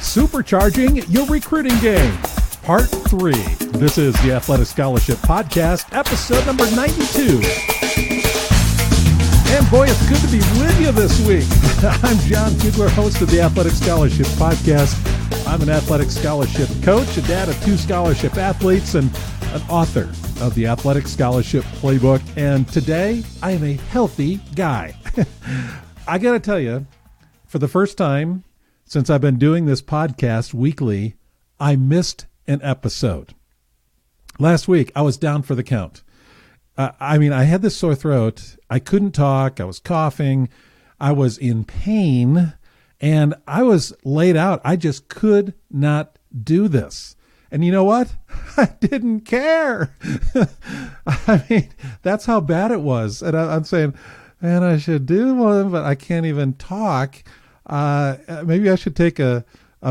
Supercharging Your Recruiting Game, Part 3. This is the Athletic Scholarship Podcast, episode number 92. And boy, it's good to be with you this week. I'm Jon Fugler, host of the Athletic Scholarship Podcast. I'm an athletic scholarship coach, a dad of 2 scholarship athletes, and an author of the Athletic Scholarship Playbook. And today, I am a healthy guy. I got to tell you, for the first time since I've been doing this podcast weekly, I missed an episode. Last week, I was down for the count. I had this sore throat. I couldn't talk. I was coughing. I was in pain, and I was laid out. I just could not do this. And you know what? I didn't care. That's how bad it was. And I'm saying, man, I should do one, but I can't even talk. Maybe I should take a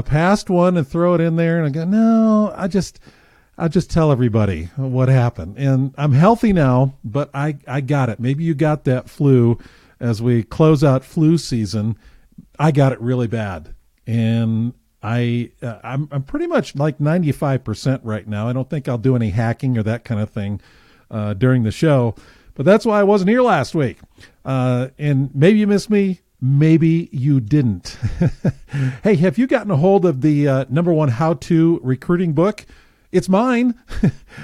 past one and throw it in there. And I go, no, I'll just tell everybody what happened. And I'm healthy now, but I got it. Maybe you got that flu as we close out flu season. I got it really bad. And I'm pretty much like 95% right now. I don't think I'll do any hacking or that kind of thing during the show. But that's why I wasn't here last week. And maybe you missed me. Maybe you didn't. Hey, have you gotten a hold of the number one how-to recruiting book? It's mine.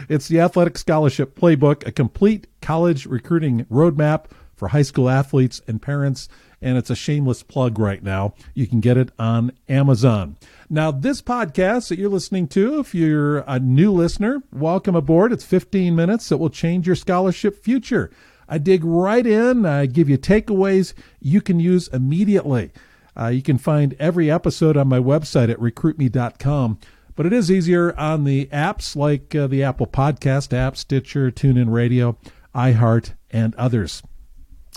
It's the Athletic Scholarship Playbook, a complete college recruiting roadmap for high school athletes and parents. And it's a shameless plug right now. You can get it on Amazon. Now, this podcast that you're listening to, if you're a new listener, welcome aboard. It's 15 minutes that will change your scholarship future. I dig right in. I give you takeaways you can use immediately. You can find every episode on my website at recruitme.com. But it is easier on the apps like the Apple Podcast app, Stitcher, TuneIn Radio, iHeart, and others.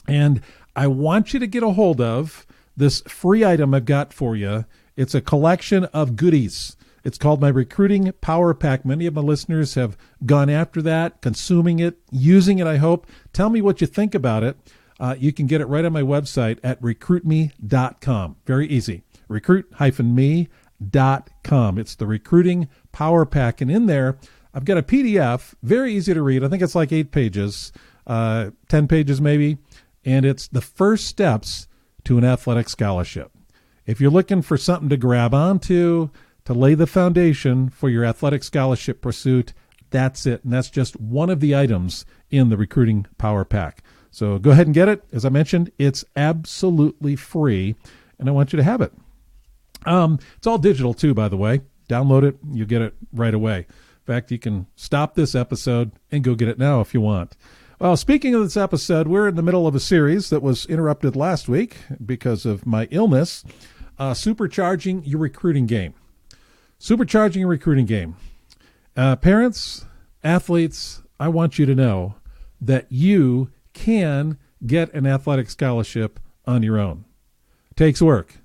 And I want you to get a hold of this free item I've got for you. It's a collection of goodies. It's called my Recruiting Power Pack. Many of my listeners have gone after that, consuming it, using it, I hope. Tell me what you think about it. You can get it right on my website at recruitme.com. Very easy. recruit-me.com. It's the Recruiting Power Pack. And in there, I've got a PDF, very easy to read. I think it's like 8 pages, 10 pages maybe. And it's the first steps to an athletic scholarship. If you're looking for something to grab onto, to lay the foundation for your athletic scholarship pursuit, that's it. And that's just one of the items in the Recruiting Power Pack. So go ahead and get it. As I mentioned, it's absolutely free, and I want you to have it. It's all digital too, by the way. Download it. You get it right away. In fact, you can stop this episode and go get it now if you want. Well, speaking of this episode, we're in the middle of a series that was interrupted last week because of my illness, Supercharging Your Recruiting Game. Supercharging Your Recruiting Game. Parents, athletes, I want you to know that you can get an athletic scholarship on your own. It takes work,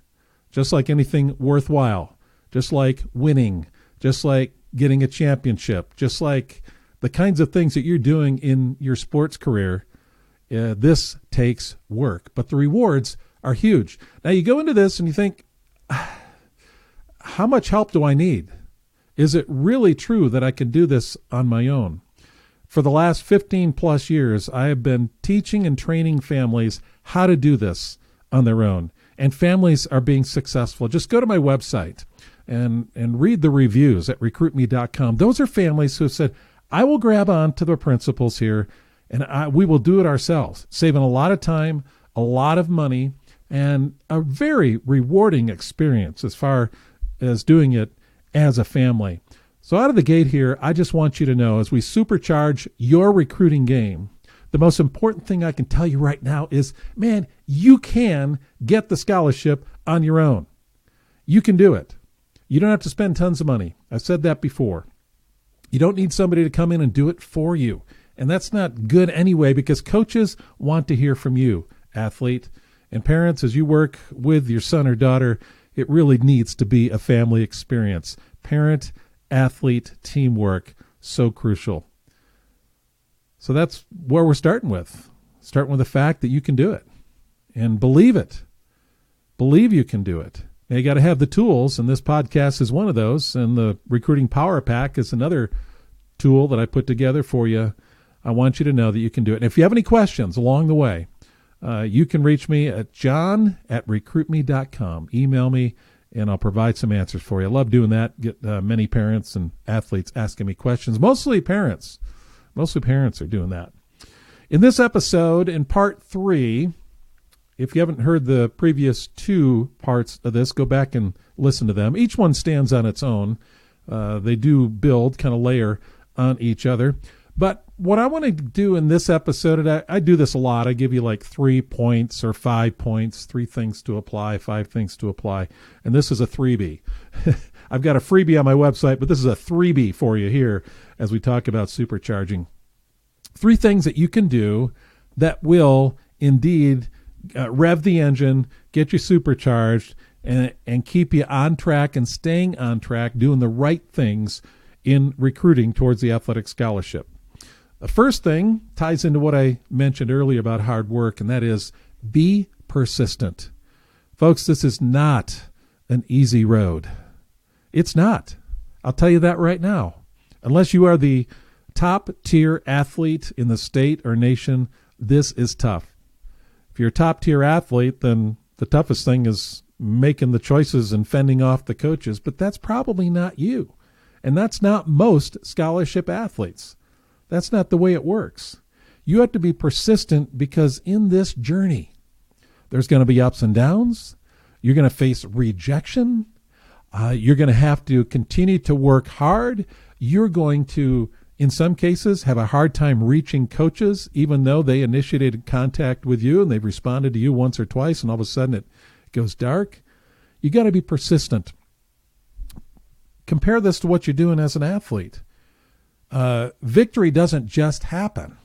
just like anything worthwhile, just like winning, just like getting a championship, just like the kinds of things that you're doing in your sports career. This takes work, but the rewards are huge. Now you go into this and you think, how much help do I need? Is it really true that I can do this on my own? For the last 15 plus years, I have been teaching and training families how to do this on their own. And families are being successful. Just go to my website and read the reviews at recruitme.com. Those are families who said, I will grab on to the principles here, and we will do it ourselves, saving a lot of time, a lot of money, and a very rewarding experience as far as doing it as a family. So out of the gate here, I just want you to know, as we supercharge your recruiting game, the most important thing I can tell you right now is, man, you can get the scholarship on your own. You can do it. You don't have to spend tons of money. I've said that before. You don't need somebody to come in and do it for you. And that's not good anyway, because coaches want to hear from you, athlete. And parents, as you work with your son or daughter, it really needs to be a family experience. Parent-athlete teamwork, so crucial. So that's where we're starting with. Starting with the fact that you can do it. And believe it. Believe you can do it. Now, you got to have the tools, and this podcast is one of those, and the Recruiting Power Pack is another tool that I put together for you. I want you to know that you can do it. And if you have any questions along the way, you can reach me at john@recruitme.com. Email me, and I'll provide some answers for you. I love doing that. Get many parents and athletes asking me questions. Mostly parents. Mostly parents are doing that. In this episode, in part 3, if you haven't heard the previous 2 parts of this, go back and listen to them. Each one stands on its own. They do build, kind of layer on each other. But what I want to do in this episode, and I do this a lot, I give you like 3 points or 5 points, 3 things to apply, 5 things to apply. And this is a 3B. I've got a freebie on my website, but this is a 3B for you here as we talk about supercharging. 3 things that you can do that will indeed rev the engine, get you supercharged, and keep you on track and staying on track, doing the right things in recruiting towards the athletic scholarship. The first thing ties into what I mentioned earlier about hard work, and that is be persistent. Folks, this is not an easy road. It's not. I'll tell you that right now. Unless you are the top-tier athlete in the state or nation, this is tough. If you're a top-tier athlete, then the toughest thing is making the choices and fending off the coaches, but that's probably not you. And that's not most scholarship athletes. That's not the way it works. You have to be persistent because in this journey, there's going to be ups and downs. You're going to face rejection. You're going to have to continue to work hard. You're going to, in some cases, have a hard time reaching coaches, even though they initiated contact with you and they've responded to you once or twice, and all of a sudden it goes dark. You got to be persistent. Compare this to what you're doing as an athlete. Victory doesn't just happen.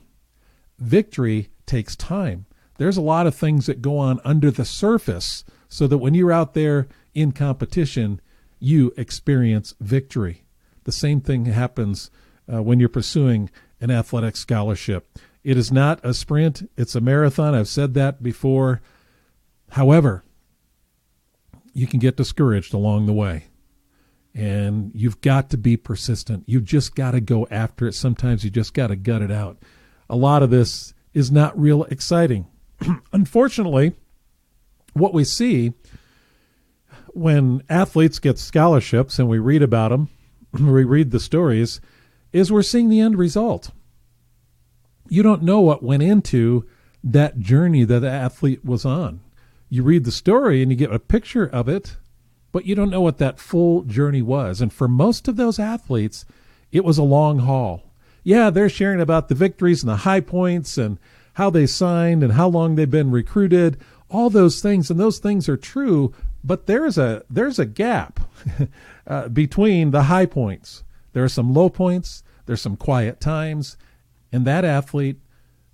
Victory takes time. There's a lot of things that go on under the surface so that when you're out there in competition, you experience victory. The same thing happens when you're pursuing an athletic scholarship. It is not a sprint. It's a marathon. I've said that before. However, you can get discouraged along the way. And you've got to be persistent. You've just got to go after it. Sometimes you just got to gut it out. A lot of this is not real exciting. Unfortunately, what we see when athletes get scholarships and we read about them, we read the stories, is we're seeing the end result. You don't know what went into that journey that the athlete was on. You read the story and you get a picture of it, but you don't know what that full journey was. And for most of those athletes, it was a long haul. Yeah, they're sharing about the victories and the high points and how they signed and how long they've been recruited, all those things. And those things are true, but there's a gap between the high points. There are some low points. There's some quiet times. And that athlete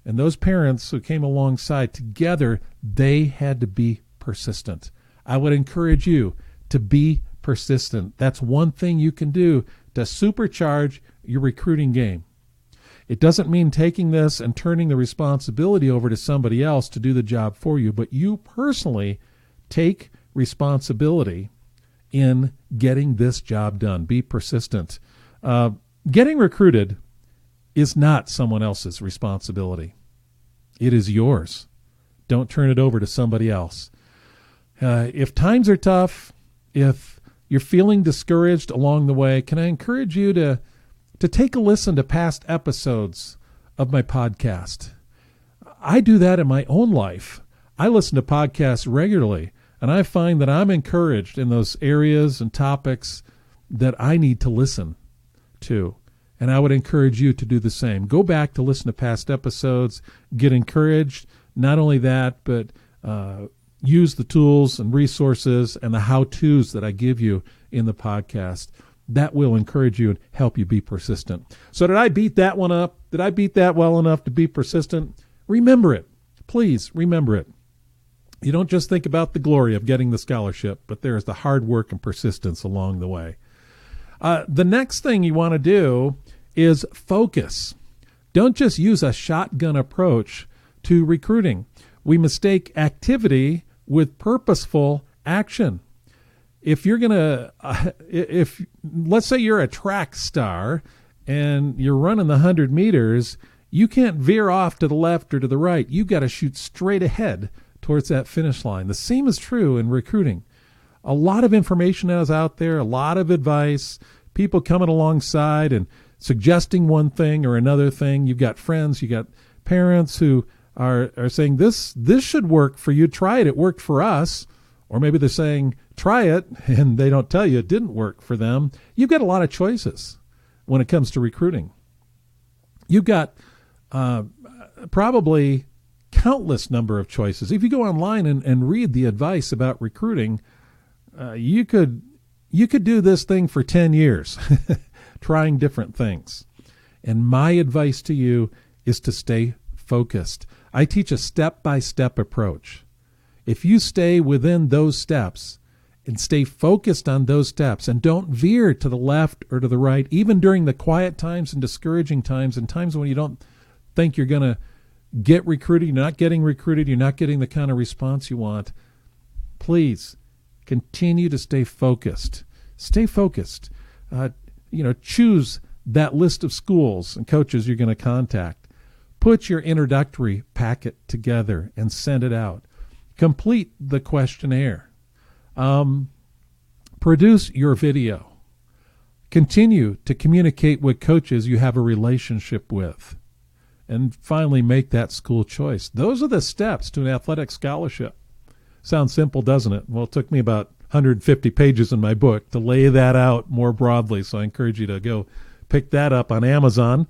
and those parents who came alongside together, they had to be persistent. I would encourage you to be persistent. That's one thing you can do to supercharge your recruiting game. It doesn't mean taking this and turning the responsibility over to somebody else to do the job for you, but you personally take responsibility in getting this job done. Be persistent. Getting recruited is not someone else's responsibility. It is yours. Don't turn it over to somebody else. If times are tough, if you're feeling discouraged along the way, can I encourage you to take a listen to past episodes of my podcast? I do that in my own life. I listen to podcasts regularly, and I find that I'm encouraged in those areas and topics that I need to listen to. And I would encourage you to do the same. Go back to listen to past episodes, get encouraged. Not only that, but use the tools and resources and the how-tos that I give you in the podcast. That will encourage you and help you be persistent. So did I beat that one up? Did I beat that well enough to be persistent? Remember it. Please remember it. You don't just think about the glory of getting the scholarship, but there is the hard work and persistence along the way. The next thing you want to do is focus. Don't just use a shotgun approach to recruiting. We mistake activity with purposeful action. if you're going to, if let's say you're a track star and you're running the 100 meters, you can't veer off to the left or to the right. You've got to shoot straight ahead towards that finish line. The same is true in recruiting. A lot of information is out there, a lot of advice, people coming alongside and suggesting one thing or another thing. You've got friends, you got parents who are saying, this should work for you. Try it. It worked for us. Or maybe they're saying, try it, and they don't tell you it didn't work for them. You've got a lot of choices when it comes to recruiting. You've got probably countless number of choices. If you go online and read the advice about recruiting, you could do this thing for 10 years, trying different things. And my advice to you is to stay focused. I teach a step-by-step approach. If you stay within those steps and stay focused on those steps and don't veer to the left or to the right, even during the quiet times and discouraging times and times when you don't think you're going to get recruited, you're not getting recruited, you're not getting the kind of response you want, please continue to stay focused. Stay focused. Choose that list of schools and coaches you're going to contact. Put your introductory packet together and send it out. Complete the questionnaire. Produce your video. Continue to communicate with coaches you have a relationship with. And finally, make that school choice. Those are the steps to an athletic scholarship. Sounds simple, doesn't it? Well, it took me about 150 pages in my book to lay that out more broadly, so I encourage you to go pick that up on Amazon,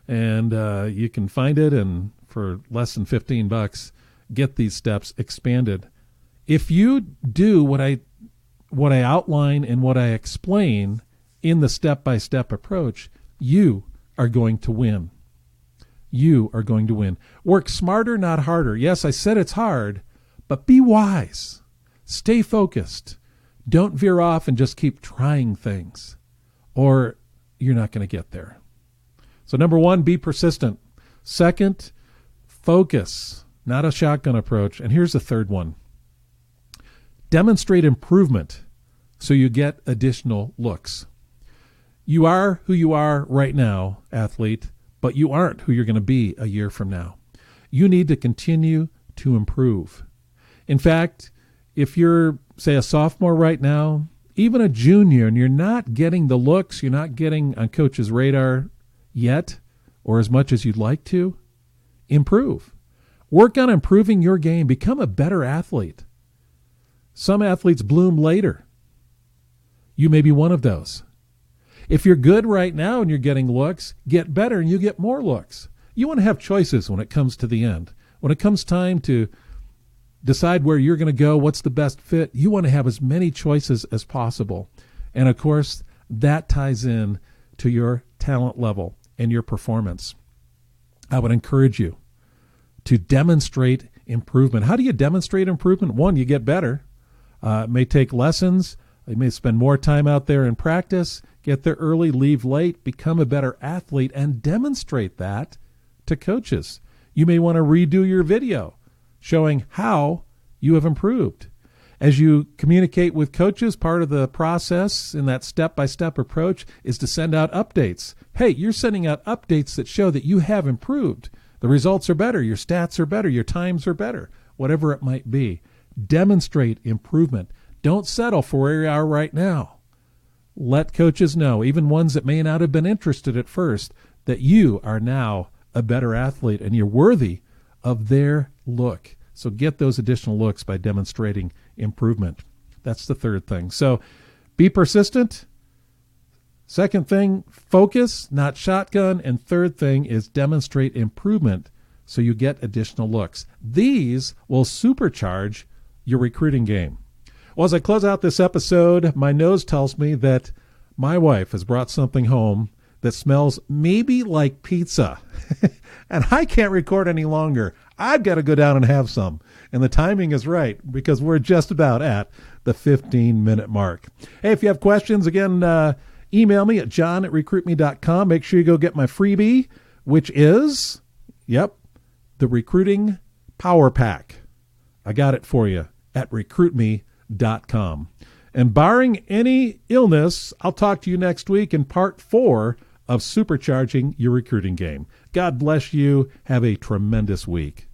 and you can find it, and for less than $15, get these steps expanded. If you do what I outline and what I explain in the step-by-step approach, you are going to win. You are going to win. Work smarter, not harder. Yes, I said it's hard, but be wise. Stay focused. Don't veer off and just keep trying things, or you're not going to get there. So number one, be persistent. Second, focus, not a shotgun approach. And here's the third one. Demonstrate improvement so you get additional looks. You are who you are right now, athlete, but you aren't who you're going to be a year from now. You need to continue to improve. In fact, if you're, say, a sophomore right now, even a junior, and you're not getting the looks, you're not getting on coach's radar yet, or as much as you'd like to, improve. Work on improving your game. Become a better athlete. Some athletes bloom later. You may be one of those. If you're good right now and you're getting looks, get better and you get more looks. You want to have choices when it comes to the end. When it comes time to decide where you're going to go, what's the best fit, you want to have as many choices as possible. And of course, that ties in to your talent level and your performance. I would encourage you to demonstrate improvement. How do you demonstrate improvement? One, you get better. It may take lessons. You may spend more time out there in practice. Get there early, leave late, become a better athlete, and demonstrate that to coaches. You may want to redo your video showing how you have improved. As you communicate with coaches, part of the process in that step-by-step approach is to send out updates. Hey, you're sending out updates that show that you have improved. The results are better, your stats are better, your times are better, whatever it might be. Demonstrate improvement. Don't settle for where you are right now. Let coaches know, even ones that may not have been interested at first, that you are now a better athlete and you're worthy of their look. So get those additional looks by demonstrating improvement. That's the third thing. So be persistent. Second thing, focus, not shotgun. And third thing is demonstrate improvement so you get additional looks. These will supercharge your recruiting game. Well, as I close out this episode, my nose tells me that my wife has brought something home that smells maybe like pizza. And I can't record any longer. I've got to go down and have some. And the timing is right because we're just about at the 15-minute mark. Hey, if you have questions, again, email me at john@recruitme.com. Make sure you go get my freebie, which is, the Recruiting Power Pack. I got it for you at recruitme.com. And barring any illness, I'll talk to you next week in part 4 of Supercharging Your Recruiting Game. God bless you. Have a tremendous week.